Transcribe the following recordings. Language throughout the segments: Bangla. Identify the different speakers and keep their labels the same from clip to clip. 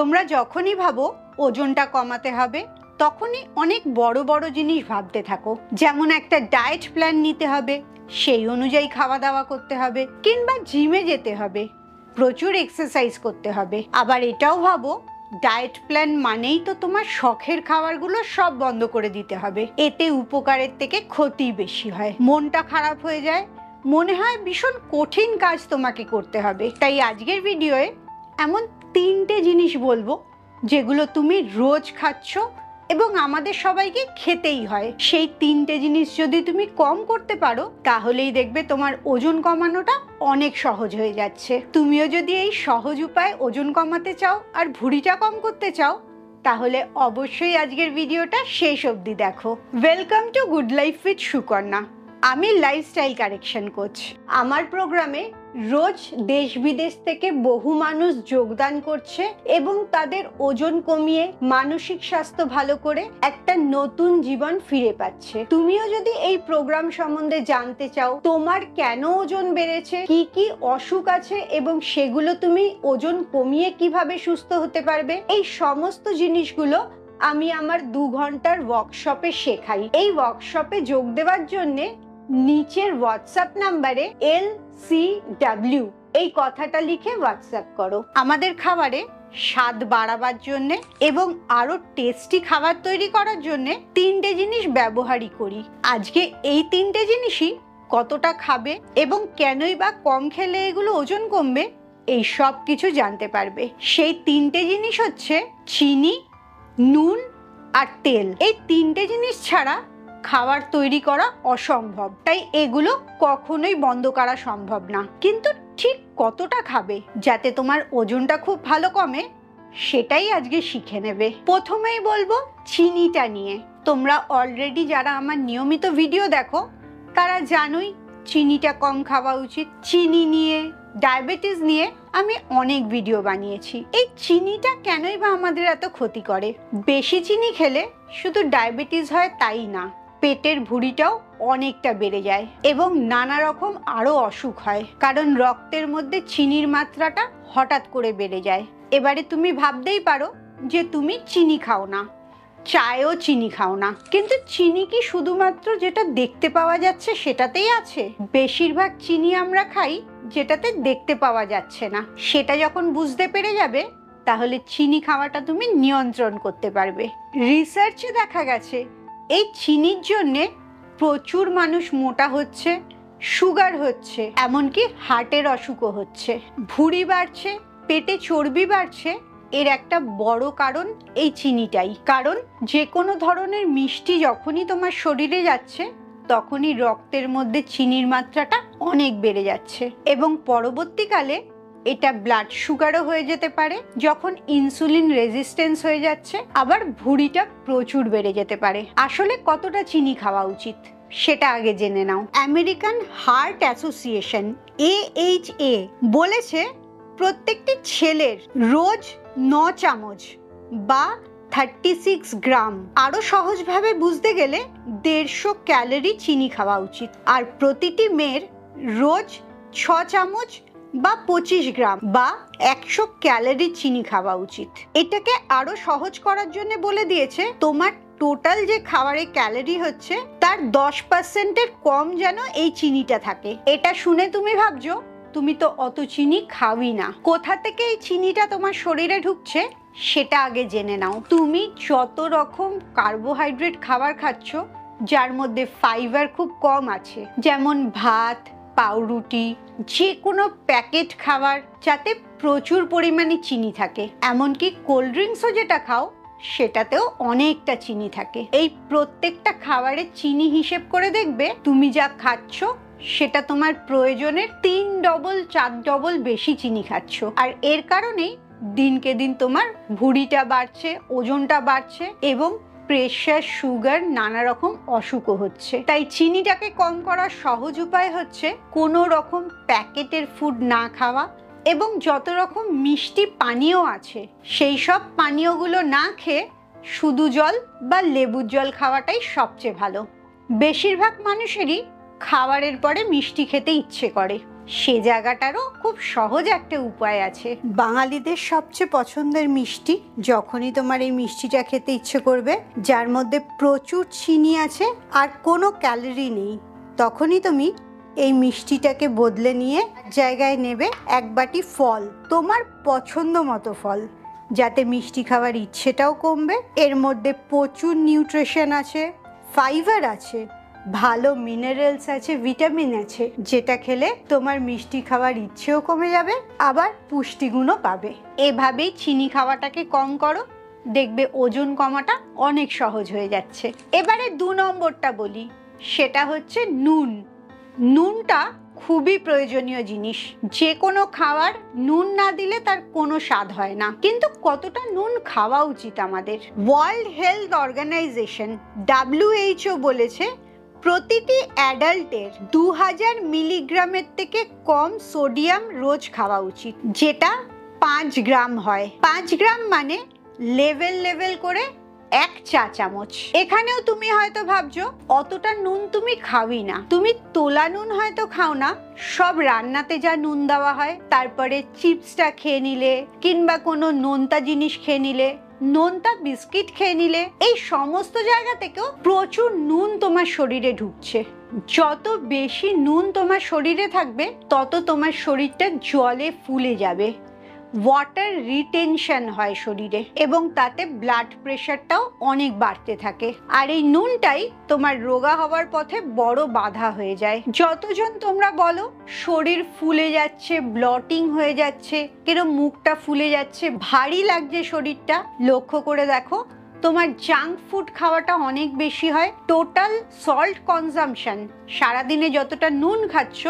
Speaker 1: তোমরা যখনই ভাবো ওজনটা কমাতে হবে তখনই অনেক বড় বড় জিনিস ভাবতে থাকো, যেমন একটা ডায়েট প্ল্যান নিতে হবে, সেই অনুযায়ী খাওয়া দাওয়া করতে হবে, কিংবা জিমে যেতে হবে, প্রচুর এক্সারসাইজ করতে হবে। আবার এটাও ভাবো ডায়েট প্ল্যান মানেই তো তোমার শখের খাবারগুলো সব বন্ধ করে দিতে হবে, এতে উপকারের থেকে ক্ষতি বেশি হয়, মনটা খারাপ হয়ে যায়, মনে হয় ভীষণ কঠিন কাজ তোমাকে করতে হবে। তাই আজকের ভিডিওয়ে এমন 3টে জিনিস বলবো যেগুলো তুমি রোজ খাচ্ছ এবং আমাদের সবাইকে খেতেই হয়। সেই 3টে জিনিস যদি তুমি কম করতে পারো তাহলেই দেখবে তোমার ওজন কমানোটা অনেক সহজ হয়ে যাচ্ছে। তুমিও যদি এই সহজ উপায়ে ওজন কমাতে চাও আর ভুঁড়িটা কম করতে চাও তাহলে অবশ্যই আজকের ভিডিওটা শেষ অবধি দেখো। Welcome to good life with Sukanya. আমি লাইফস্টাইল কারেকশন কোচ। আমার প্রোগ্রামে রোজ দেশ বিদেশ থেকে বহু মানুষ যোগদান করছে এবং তাদের ওজন কমিয়ে মানসিক স্বাস্থ্য ভালো করে একটা নতুন জীবন ফিরে পাচ্ছে। তুমিও যদি এই প্রোগ্রাম সম্বন্ধে জানতে চাও, তোমার কেন ওজন বেড়েছে, কি কি অসুখ আছে এবং সেগুলো তুমি ওজন কমিয়ে কিভাবে সুস্থ হতে পারবে, এই সমস্ত জিনিসগুলো আমি আমার 2 ঘন্টার ওয়ার্কশপে শেখাই। এই ওয়ার্কশপে যোগ দেওয়ার জন্যে নিচের হোয়াটসঅ্যাপ নাম্বারে LCW এই কথাটা লিখে হোয়াটসঅ্যাপ করো। আমাদের খাবারে স্বাদ বাড়াবার জন্য এবং আরো টেস্টি খাবার তৈরি করার জন্য 3টে জিনিস ব্যবহারই করি। আজকে এই 3টে জিনিসই কতটা খাবে এবং কেনই বা কম খেলে এগুলো ওজন কমবে এই সব কিছু জানতে পারবে। সেই 3টে জিনিস হচ্ছে চিনি, নুন আর তেল। এই 3টে জিনিস ছাড়া খাবার তৈরি করা অসম্ভব, তাই এগুলো কখনোই বন্ধ করা সম্ভব না। কিন্তু ঠিক কতটা খাবে যাতে তোমার ওজনটা খুব ভালো কমে সেটাই আজকে শিখে নেবে। প্রথমেই বলবো চিনিটা নিয়ে। তোমরা অলরেডি যারা আমার নিয়মিত ভিডিও দেখো তারা জানোই চিনিটা কম খাওয়া উচিত। চিনি নিয়ে, ডায়াবেটিস নিয়ে আমি অনেক ভিডিও বানিয়েছি। এই চিনিটা কেনই বা আমাদের এত ক্ষতি করে? বেশি চিনি খেলে শুধু ডায়াবেটিস হয় তাই না, পেটের ভুঁড়িটাও অনেকটা বেড়ে যায় এবং নানা রকম আরো অসুখ হয়, কারণ রক্তের মধ্যে চিনির মাত্রাটা হঠাৎ করে বেড়ে যায়। এবারে তুমি ভাবতেই পারো যে তুমি চিনি খাও না, চায়েও চিনি খাও না, কিন্তু চিনি কি শুধুমাত্র যেটা দেখতে পাওয়া যাচ্ছে সেটাতেই আছে? বেশিরভাগ চিনি আমরা খাই যেটাতে দেখতে পাওয়া যাচ্ছে না। সেটা যখন বুঝতে পেরে যাবে তাহলে চিনি খাওয়াটা তুমি নিয়ন্ত্রণ করতে পারবে। রিসার্চে দেখা গেছে এই চিনির জন্যে প্রচুর মানুষ মোটা হচ্ছে, সুগার হচ্ছে, এমনকি হার্টের অসুখও হচ্ছে, ভুঁড়ি বাড়ছে, পেটে চর্বি বাড়ছে। এর একটা বড় কারণ এই চিনিটাই। কারণ যে কোনো ধরনের মিষ্টি যখনই তোমার শরীরে যাচ্ছে তখনই রক্তের মধ্যে চিনির মাত্রাটা অনেক বেড়ে যাচ্ছে এবং পরবর্তীকালে এটা ব্লাড সুগারও হয়ে যেতে পারে। যখন ইনসুলিন রেজিস্ট্যান্স হয়ে যাচ্ছে আবার ভুঁড়িটা প্রচুর বেড়ে যেতে পারে। আসলে কতটা চিনি খাওয়া উচিত সেটা আগে জেনে নাও। আমেরিকান হার্ট অ্যাসোসিয়েশন AHA বলেছে প্রত্যেকটি ছেলের রোজ 9 চামচ বা 36 গ্রাম, আরো সহজভাবে বুঝতে গেলে 150 ক্যালোরি চিনি খাওয়া উচিত। আর প্রতিটি মেয়ের রোজ 6 চামচ বা 25 গ্রাম বা 100 ক্যালোরি চিনি খাওয়া উচিত। এটাকে আরো সহজ করার জন্য বলে দিয়েছে তোমার টোটাল যে খাবারে ক্যালোরি হচ্ছে তার 10%-এর কম যেন এই চিনিটা থাকে। এটা শুনে তুমি ভাবছো তুমি তো অত চিনি খাওই না। কোথা থেকে এই চিনিটা তোমার শরীরে ঢুকছে সেটা আগে জেনে নাও। তুমি যত রকম কার্বোহাইড্রেট খাবার খাচ্ছ যার মধ্যে ফাইবার খুব কম আছে, যেমন ভাত, পাউরুটি, যে কোনো প্যাকেট খাবার যাতে প্রচুর পরিমাণে চিনি থাকে, এমনকি কোল্ড ড্রিঙ্কসও যেটা খাও সেটাতেও অনেকটা চিনি থাকে। এই প্রত্যেকটা খাবারের চিনি হিসেব করে দেখবে তুমি যা খাচ্ছ সেটা তোমার প্রয়োজনের 3 ডবল 4 ডবল বেশি চিনি খাচ্ছ। আর এর কারণেই দিনকে দিন তোমার ভুঁড়িটা বাড়ছে, ওজনটা বাড়ছে এবং প্রেশার, সুগার, নানা রকম অসুখও হচ্ছে। তাই চিনিটাকে কম করার সহজ উপায় হচ্ছে কোনো রকম প্যাকেটের ফুড না খাওয়া এবং যত রকম মিষ্টি পানীয় আছে সেই সব পানীয়গুলো না খেয়ে শুধু জল বা লেবুর জল খাওয়াটাই সবচেয়ে ভালো। বেশিরভাগ মানুষেরই খাবারের পরে মিষ্টি খেতে ইচ্ছে করে, সে জায়গাটারও খুব সহজ একটা উপায় আছে। বাঙালিদের সবচেয়ে পছন্দের মিষ্টি, যখনই তোমার এই মিষ্টিটা খেতে ইচ্ছে করবে যার মধ্যে প্রচুর চিনি আছে আর কোনো ক্যালোরি নেই, তখনই তুমি এই মিষ্টিটাকে বদলে নিয়ে জায়গায় নেবে এক বাটি ফল, তোমার পছন্দ মতো ফল, যাতে মিষ্টি খাওয়ার ইচ্ছেটাও কমবে। এর মধ্যে প্রচুর নিউট্রিশন আছে, ফাইবার আছে, ভালো মিনারেলস আছে, ভিটামিন আছে, যেটা খেলে তোমার মিষ্টি খাওয়ার ইচ্ছেও কমে যাবে, আবার পুষ্টিগুণও পাবে। এভাবেই চিনি খাওয়াটাকে কম করো, দেখবে ওজন কমাটা অনেক সহজ হয়ে যাচ্ছে। এবারে 2 নম্বরটা বলি, সেটা হচ্ছে নুন। নুনটা খুবই প্রয়োজনীয় জিনিস। যে কোনো খাবার নুন না দিলে তার কোনো স্বাদ হয় না। কিন্তু কতটা নুন খাওয়া উচিত আমাদের? ওয়ার্ল্ড হেলথ অর্গানাইজেশন WHO বলেছে প্রতিটি অ্যাডাল্টের 2000 মিলিগ্রামের থেকে কম সোডিয়াম রোজ খাওয়া উচিত, যেটা 5 গ্রাম হয়। 5 গ্রাম মানে লেভেল করে 1 চা চামচ। এখানেও তুমি হয়তো ভাবছো অতটা নুন তুমি খাওই না, তুমি তোলা নুন হয়তো খাও না, সব রান্নাতে যা নুন দেওয়া হয়, তারপরে চিপসটা খেয়ে নিলে কিংবা কোনো নোনতা জিনিস খেয়ে নিলে, নোনতা বিস্কিট খেয়ে নিলে, এই সমস্ত জায়গা থেকেও প্রচুর নুন তোমার শরীরে ঢুকছে। যত বেশি নুন তোমার শরীরে থাকবে তত তোমার শরীরটা জলে ফুলে যাবে, ওয়াটার রিটেনশন হয় শরীরে, এবং তাতে ব্লাড প্রেশারটাও অনেক বাড়তে থাকে। আর এই নুনটাই তোমার রোগা হওয়ার পথে বড় বাধা হয়ে যায়। যতজন তোমরা বলো শরীর ফুলে যাচ্ছে, ব্লটিং হয়ে যাচ্ছে, কেরম মুখটা ফুলে যাচ্ছে, ভারী লাগছে শরীরটা, লক্ষ্য করে দেখো তোমার জাঙ্ক ফুড খাওয়াটা অনেক বেশি হয়। টোটাল সল্ট কনজাম্পশন, সারাদিনে যতটা নুন খাচ্ছ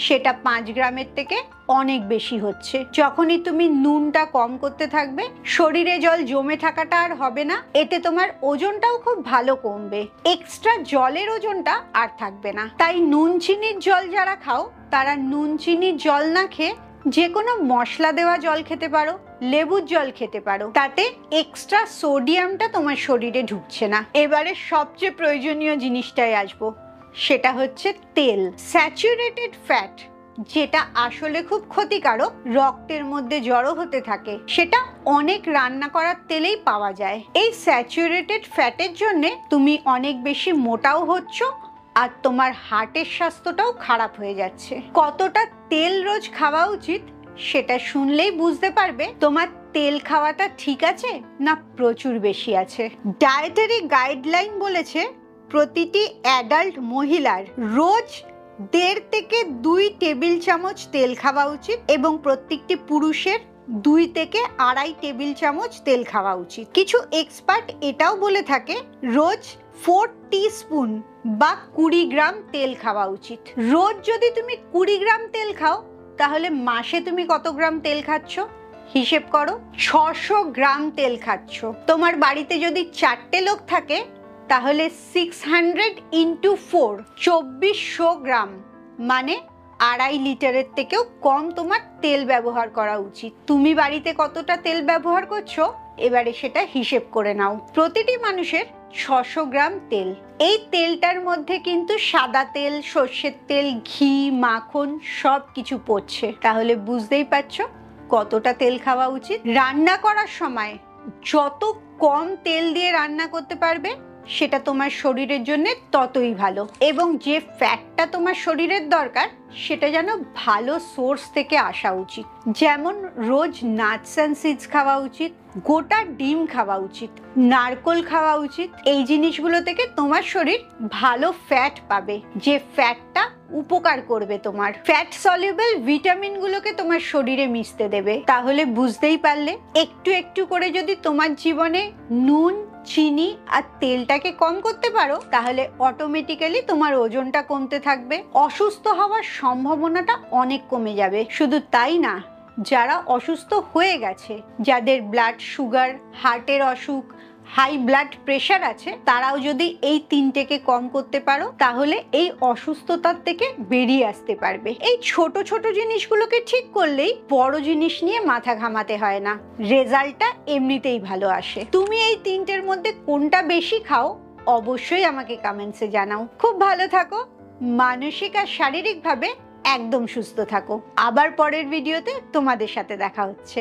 Speaker 1: সেটা 5 গ্রামের থেকে অনেক বেশি হচ্ছে। যখনই তুমি নুনটা কম করতে থাকবে, শরীরে জল জমে থাকাটা আর হবে না, এতে তোমার ওজনটাও খুব ভালো কমবে, এক্সট্রা জলের ওজনটা আর থাকবে না। তাই নুন চিনির জল যারা খাও তারা নুন চিনির জল না খেয়ে যে কোনো মশলা দেওয়া জল খেতে পারো, লেবুর জল খেতে পারো, তাতে এক্সট্রা সোডিয়ামটা তোমার শরীরে ঢুকছে না। এবারে সবচেয়ে প্রয়োজনীয় জিনিসটাই আসবো, সেটা হচ্ছে তেল। স্যাচুরেটেড ফ্যাট, যেটা আসলে খুব ক্ষতিকারক, রক্তের মধ্যে জড়ো হতে থাকে, সেটা অনেক রান্না করার তেলেই পাওয়া যায়। এই স্যাচুরেটেড ফ্যাটের জন্য তুমি অনেক বেশি মোটাও হচ্ছ আর তোমার হার্টের স্বাস্থ্যটাও খারাপ হয়ে যাচ্ছে। কতটা তেল রোজ খাওয়া উচিত সেটা শুনলেই বুঝতে পারবে তোমার তেল খাওয়াটা ঠিক আছে না প্রচুর বেশি আছে। ডায়েটারি গাইডলাইন বলেছে প্রতিটি অ্যাডাল্ট মহিলার রোজ 1.5 থেকে 2 টেবিল চামচ তেল খাওয়া উচিত, এবং প্রত্যেকটি পুরুষের 2 থেকে 2.5 টেবিল চামচ তেল খাওয়া উচিত। কিছু এক্সপার্ট এটাও বলে থাকে রোজ 4 টিস্পুন বা 20 গ্রাম তেল খাওয়া উচিত। রোজ যদি তুমি 20 গ্রাম তেল খাও, তাহলে মাসে তুমি কত গ্রাম তেল খাচ্ছ হিসেব করো। 600 গ্রাম তেল খাচ্ছ। তোমার বাড়িতে যদি 4টে লোক থাকে, তাহলে 600 ইন্টু 4, 2400 গ্রাম, মানে 2.5 লিটারের থেকেও কম তোমার তেল ব্যবহার করা উচিত। তুমি বাড়িতে কতটা তেল ব্যবহার করছো এবারে সেটা হিসেব করে নাও। প্রতিটি মানুষের 600 গ্রাম তেল। এই তেলটার মধ্যে কিন্তু সাদা তেল, সর্ষের তেল, ঘি, মাখন সব কিছু পড়ছে, তাহলে বুঝতেই পারছো কতটা তেল খাওয়া উচিত। রান্না করার সময় যত কম তেল দিয়ে রান্না করতে পারবে সেটা তোমার শরীরের জন্য ততই ভালো, এবং যে ফ্যাটটা তোমার শরীরের দরকার সেটা যেন ভালো সোর্স থেকে আসা উচিত। যেমন রোজ নাটস অ্যান্ড সিডস খাওয়া উচিত, গোটা ডিম খাওয়া উচিত, নারকোল খাওয়া উচিত। এই জিনিসগুলো থেকে তোমার শরীর ভালো ফ্যাট পাবে, যে ফ্যাটটা উপকার করবে তোমার। ফ্যাট সলিউবল ভিটামিন গুলোকে তোমার শরীরে মিশতে দেবে। তাহলে বুঝতেই পারলে একটু একটু করে যদি তোমার জীবনে নুন, চিনি আর তেলটাকে কম করতে পারো, তাহলে অটোমেটিক্যালি তোমার ওজনটা কমতে থাকবে, অসুস্থ হওয়ার সম্ভাবনাটা অনেক কমে যাবে। শুধু তাই না, যারা অসুস্থ হয়ে গেছে, যাদের ব্লাড সুগার, হার্টের অসুখ, হাই ব্লাড প্রেশার আছে, তারাও যদি এই 3টেকে কম করতে পারো, তাহলে এই অসুস্থতার থেকে বেরিয়ে আসতে পারবে। এই ছোট ছোট জিনিসগুলোকে ঠিক করলেই বড় জিনিস নিয়ে মাথা ঘামাতে হয় না, রেজাল্টটা এমনিতেই ভালো আসে। তুমি এই 3টের মধ্যে কোনটা বেশি খাও অবশ্যই আমাকে কমেন্টসে জানাও। খুব ভালো থাকো, মানসিক আর শারীরিকভাবে একদম সুস্থ থাকো। আবার পরের ভিডিওতে তোমাদের সাথে দেখা হচ্ছে।